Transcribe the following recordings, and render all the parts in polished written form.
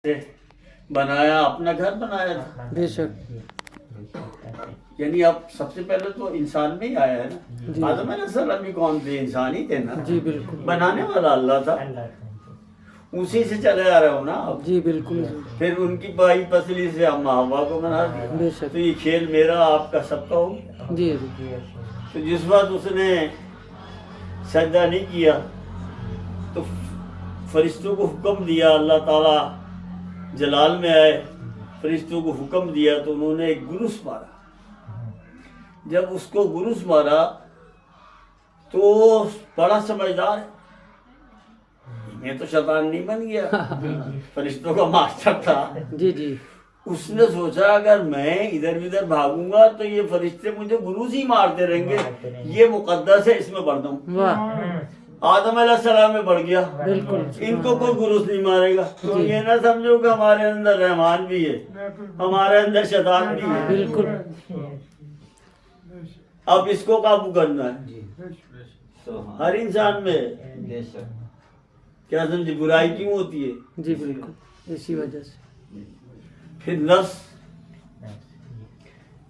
سے بنایا، اپنا گھر بنایا تھا. بے شک. یعنی اب سب سے پہلے تو انسان میں ہی آیا ہے نا. آدم علیہ السلام بھی کون تھے؟ انسان ہی تھے نا. جی بالکل. بنانے والا اللہ تھا، اسی سے چلے آ رہے ہو نا اب. جی بالکل. پھر ان کی بائی پسلی سے ہم ہوا کو بنا دیا. بے شک. تو یہ کھیل میرا آپ کا سب کا ہو. جی جی. تو جس وقت اس نے سجدہ نہیں کیا تو فرشتوں کو حکم دیا، اللہ تعالیٰ جلال میں آئے، فرشتوں کو حکم دیا تو انہوں نے ایک گرس مارا. جب اس کو گرس مارا تو بڑا سمجھدار ہے، میں تو شیطان نہیں بن گیا، فرشتوں کا ماسٹر تھا. جی جی. اس نے سوچا اگر میں ادھر ادھر بھاگوں گا تو یہ فرشتے مجھے گروز ہی مارتے رہیں گے، یہ مقدس ہے، اس میں بڑھ دوں. واہ. آدم علیہ السلام میں بڑھ گیا. بالکل. ان کو کوئی گروز نہیں مارے گا. تو یہ نہ سمجھو کہ ہمارے اندر رحمان بھی ہے، ہمارے اندر شیطان بھی ہے. بالکل. اب اس کو قابو کرنا ہے. ہر انسان میں کیا سمجھے برائی کیوں ہوتی ہے؟ جی بالکل، اسی وجہ سے. پھر نفس،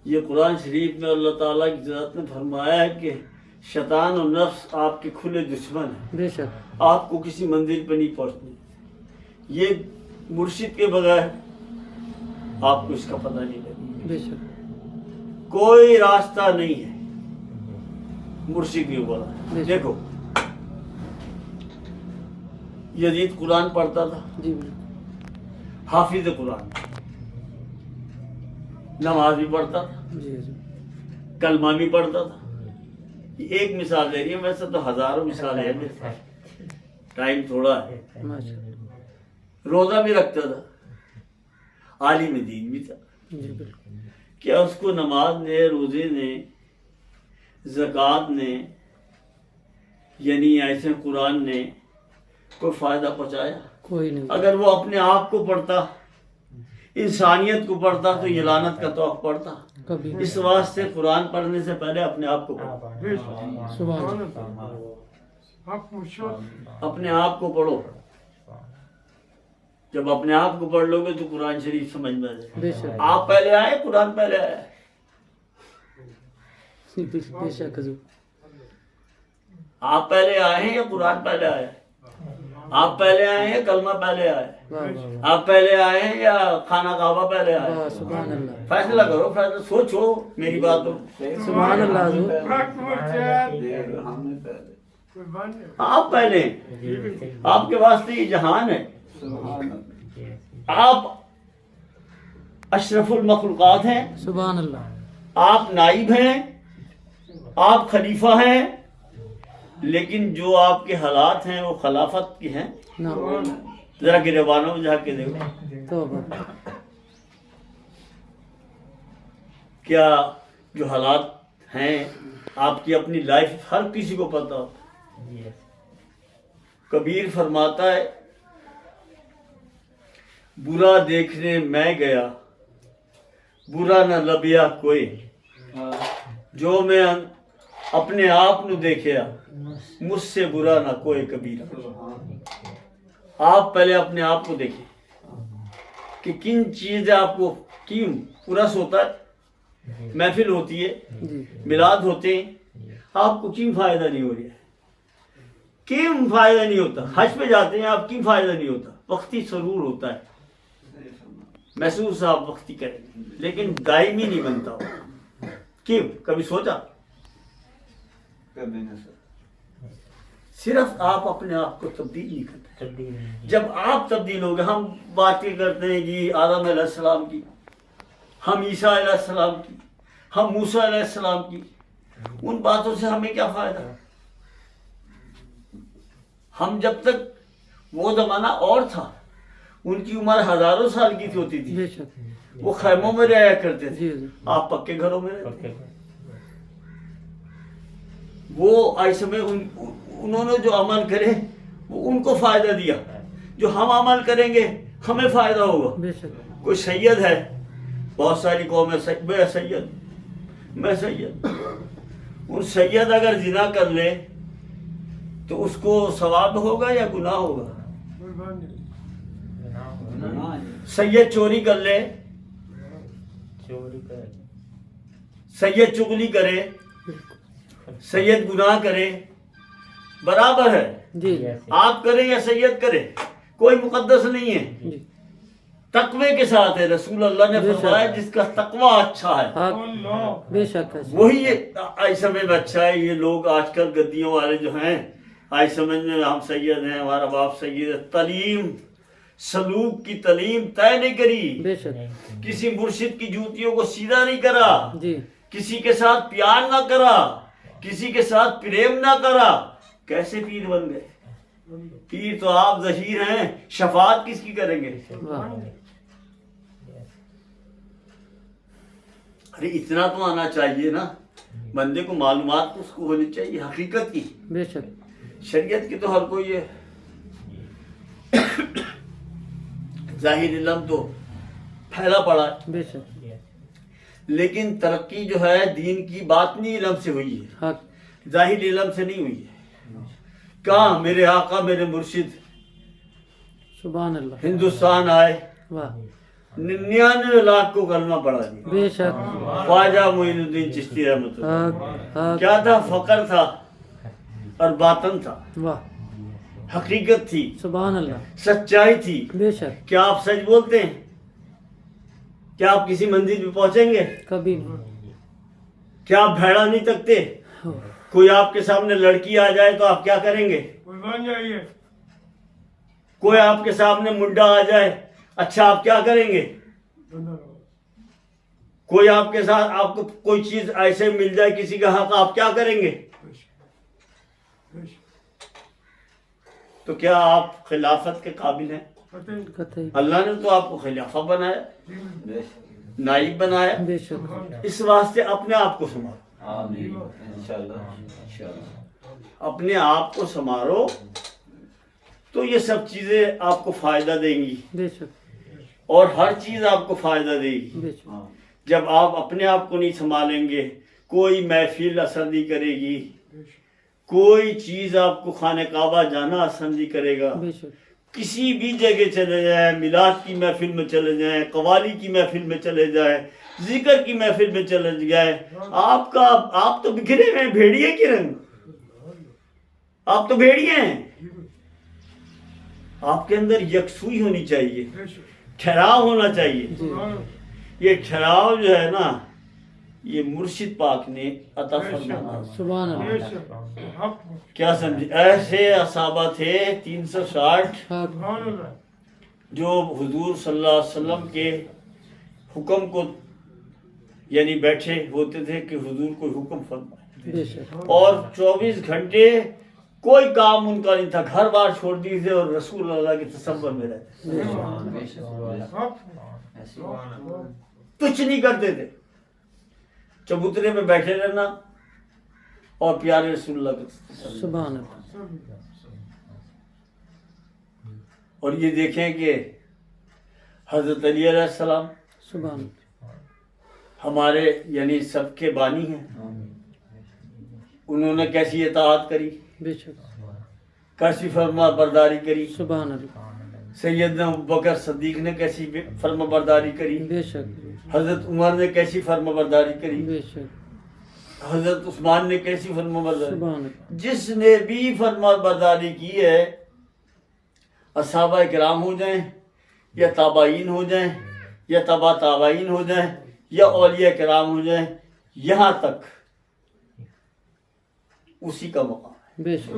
یہ قرآن شریف میں اللہ تعالیٰ کی ذات نے فرمایا ہے کہ شیطان اور نفس آپ کے کھلے دشمن ہیں، بے شک. آپ کو کسی منزل پہ نہیں پہنچنے. یہ مرشد کے بغیر آپ کو اس کا پتہ نہیں لگے. بے شک. کوئی راستہ نہیں ہے مرشد کے بغیر. دیکھو یزید قرآن پڑھتا تھا، جی بالکل. حافظ قرآن، نماز بھی پڑھتا تھا، جی جی. کلمہ بھی پڑھتا تھا. ایک مثال دے رہی ہے، ویسے تو ہزاروں مثالیں ہیں میرے پاس، ٹائم تھوڑا ہے. ماشاء اللہ. روزہ بھی رکھتا تھا، عالم دین بھی تھا. جی بالکل. کیا اس کو نماز نے، روزے نے، زکوٰۃ نے، یعنی ایسے قرآن نے کوئی فائدہ پہنچایا؟ کوئی نہیں. اگر وہ اپنے آپ کو پڑھتا، انسانیت کو پڑھتا تو یہ لعنت کا توق پڑھتا. کبھی. اس واسطے قرآن پڑھنے سے پہلے اپنے آپ کو پڑھو. سبحان. اپنے آپ کو پڑھو. جب اپنے آپ کو پڑھ لو گے تو قرآن شریف سمجھ میں آ جائے. بے شک. آپ پہلے آئے، قرآن پہلے آیا. بے شک حضور. آپ پہلے آئے ہیں یا قرآن پہلے آیا ہے؟ آپ پہلے آئے ہیں یا کلمہ پہلے آیا ہے؟ واہ واہ. آپ پہلے آئے ہیں یا خانہ کعبہ پہلے آیا ہے؟ واہ. سبحان اللہ. فیصلہ کرو، فیصلہ سوچو میری بات ہو. سبحان اللہ حضور. آپ پہلے ہیں. آپ کے واسطے یہ جہان ہے. آپ اشرف المخلوقات ہیں، سبحان اللہ. آپ نائب ہیں، آپ خلیفہ ہیں، لیکن جو آپ کے حالات ہیں وہ خلافت کے ہیں. نہ. ذرا گریبانوں میں جا کے دیکھو، توبہ. کیا جو حالات ہیں آپ کی اپنی لائف ہر کسی کو پتہ ہو. کبیر فرماتا ہے برا دیکھنے میں گیا، برا نہ لبیا کوئی، جو میں اپنے آپ نو دیکھیا مجھ سے برا نہ کوئی کبیر. آپ پہلے اپنے آپ کو دیکھیں کہ کن چیزیں آپ کو کیوں پرس ہوتا ہے، محفل ہوتی ہے، جی. میلاد ہوتے ہیں، آپ کو کیوں فائدہ نہیں ہو رہا ہے؟ کیوں فائدہ نہیں ہوتا؟ حج پہ جاتے ہیں آپ، کیوں فائدہ نہیں ہوتا؟ وقتی سرور ہوتا ہے، محسوس آپ وقتی کریں لیکن دائمی نہیں بنتا. کیوں؟ کبھی سوچا؟ صرف آپ اپنے آپ کو تبدیل نہیں کرتے. جب آپ تبدیل ہو گئے، ہم باتیں کرتے ہیں جی آدم علیہ السلام کی، ہم عیسیٰ علیہ السلام کی، ہم موسیٰ علیہ السلام کی، ان باتوں سے ہمیں کیا فائدہ؟ ہم جب تک، وہ زمانہ اور تھا، ان کی عمر ہزاروں سال کی ہوتی تھی، بے شک. وہ خیموں میں رہا کرتے تھے، جی حضور. آپ پکے گھروں میں رہتے ہیں. وہ ایسے میں انہوں نے جو عمل کرے وہ ان کو فائدہ دیا، جو ہم عمل کریں گے ہمیں فائدہ ہوگا. بے شک. کوئی سید ہے، بہت ساری قوم ہے، میں سید. ان سید اگر زنا کر لے تو اس کو ثواب ہوگا یا گناہ ہوگا؟ سید چوری کر لے، سید چغلی کرے، سید گناہ کرے، برابر ہے، جی آپ کریں یا سید کرے، کوئی مقدس نہیں ہے، جی تقوی کے ساتھ ہے۔ رسول اللہ نے بے شک۔ فرمایا جس کا تقوی اچھا ہے حق بے شک ہے وہی آج سمجھ میں اچھا ہے۔ یہ لوگ آج کل گدیوں والے جو ہیں، آج سمجھ میں ہم سید ہیں، ہمارا باپ سید ہے، تعلیم سلوک کی تعلیم طے نہیں کری، بے شک کسی مرشد کی جوتیوں کو سیدھا نہیں کرا، جی کسی کے ساتھ پیار نہ کرا، کسی کے ساتھ پریم نہ کرا، کیسے پیر بن گئے؟ پیر تو آپ ظہیر ہیں، شفاعت کس کی کریں گے؟ واہ ارے اتنا تو آنا چاہیے نا، بندے کو معلومات تو اس کو ہونی چاہیے حقیقت کی، بے شک شریعت کی تو ہر کوئی ہے، ظاہر علم تو پھیلا پڑا ہے، بے شک لیکن ترقی جو ہے دین کی باطنی علم سے ہوئی ہے، حق ظاہر علم سے نہیں ہوئی ہے۔ کہاں میرے آقا میرے مرشد سبحان اللہ ہندوستان آئے، واہ 99 لاکھ کو کلمہ پڑھا دیا، بے شک خواجہ معین الدین چشتی رحمۃ اللہ، حق حق کیا تھا؟ فقر تھا اور باطن تھا، واہ حقیقت تھی، سبحان اللہ سچائی تھی۔ بے شک کیا آپ سچ بولتے ہیں؟ کیا آپ کسی منزل پہ پہنچیں گے؟ کبھی نہیں کیا آپ بھیڑا نہیں تکتے؟ ہو، کوئی آپ کے سامنے لڑکی آ جائے تو آپ کیا کریں گے؟ کوئی آپ کے سامنے منڈا آ جائے، اچھا آپ کیا کریں گے؟ کوئی آپ کے ساتھ آپ کو کوئی چیز ایسے مل جائے کسی کا حق، آپ کیا کریں گے؟ تو کیا آپ خلافت کے قابل ہیں؟ قطعی اللہ نے تو آپ کو خلافہ بنایا، نائب بنایا، بے شک اس واسطے اپنے آپ کو سنبھالو، آمین انشاءاللہ اپنے آپ کو سنبھالو تو یہ سب چیزیں آپ کو فائدہ دیں گی، بے شک اور ہر چیز آپ کو فائدہ دے گی۔ بے شک جب آپ اپنے آپ کو نہیں سنبھالیں گے، کوئی محفل اثر نہیں کرے گی، کوئی چیز آپ کو خانہ کعبہ جانا اثر نہیں کرے گا، بے شک کسی بھی جگہ چلے جائیں، میلاد کی محفل میں چلے جائیں، قوالی کی محفل میں چلے جائیں، ذکر کی محفل میں چلے جائیں، آپ تو بکھرے ہوئے ہیں بھیڑیے کی رنگ، آپ تو بھیڑیے ہیں، آپ کے اندر یکسوئی ہونی چاہیے، ٹھہراؤ ہونا چاہیے۔ جی یہ ٹھہراؤ جو ہے نا، یہ مرشد پاک نے عطا فرمانا۔ سبحان اللہ کیا سمجھے؟ ایسے اصحابہ تھے 360 حق جو حضور صلی اللہ علیہ وسلم کے حکم کو یعنی بیٹھے ہوتے تھے کہ حضور کوئی حکم فرمائے، بے شک اور 24 گھنٹے کوئی کام ان کا نہیں تھا، گھر بار چھوڑ دیے تھے اور رسول اللہ کے تصور میں رہتے، بے شک کچھ نہیں کرتے تھے، چبوترے میں بیٹھے رہنا اور پیارے رسول اللہ کے تصور۔ سبحان اللہ اور یہ دیکھیں کہ حضرت علی علیہ السلام سبحان اللہ ہمارے یعنی سب کے بانی ہیں، انہوں نے کیسی اطاعت کری، بے شک کیسی فرما برداری کری، سبحان اللہ سیدنا ابوبکر صدیق نے کیسی فرما برداری کری، بے شک حضرت عمر نے کیسی فرما برداری کری، بے شک حضرت عثمان نے کیسی فرما برداری، سبحان اللہ جس نے بھی فرما برداری کی ہے، اصحابہ کرام ہو جائیں یا تابعین ہو جائیں یا تبع تابعین ہو جائیں یا اولیاء کرام ہو جائیں، یہاں تک اسی کا مقام ہے، بے شک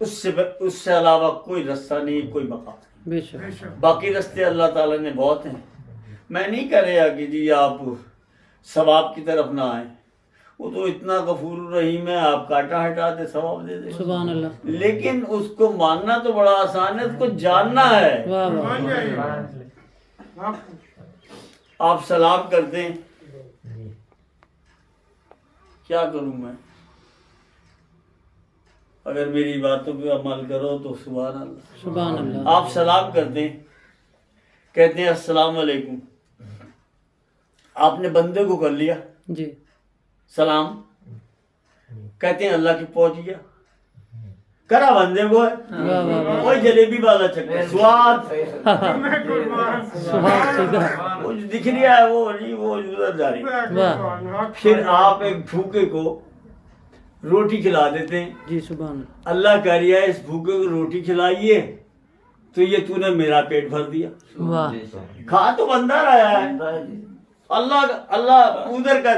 اس سے علاوہ کوئی رستہ نہیں، کوئی مقام نہیں۔ بے شک باقی رستے اللہ تعالیٰ نے بہت ہیں، میں نہیں کہہ رہا کہ جی آپ ثواب کی طرف نہ آئیں، وہ تو اتنا غفور الرحیم ہے، آپ کاٹا ہٹا دے ثواب دے دے، سبحان اللہ لیکن اس کو ماننا تو بڑا آسان ہے، اس کو جاننا ہے۔ واہ واہ آپ سلام کرتے ہیں، کیا کروں میں؟ اگر میری باتوں پہ عمل کرو تو سبحان اللہ۔ سبحان اللہ آپ سلام کرتے ہیں، کہتے ہیں السلام علیکم، آپ نے بندے کو کر لیا جی سلام، کہتے ہیں اللہ کی پہنچ گیا، کرا بندے کو ہے کوئی جلیبی والا چکر سواد میں قربان وہ جو دکھ رہا ہے وہ نہیں، وہ ادھر جا رہی ہے۔ پھر آپ ایک بھوکے کو روٹی کھلا دیتے ہیں، جی سبحان اللہ کہہ رہا ہے اس بھوکے کو روٹی کھلائیے تو یہ تو نے میرا پیٹ بھر دیا، واہ کھا تو بندہ رہا ہے، اللہ ادھر کا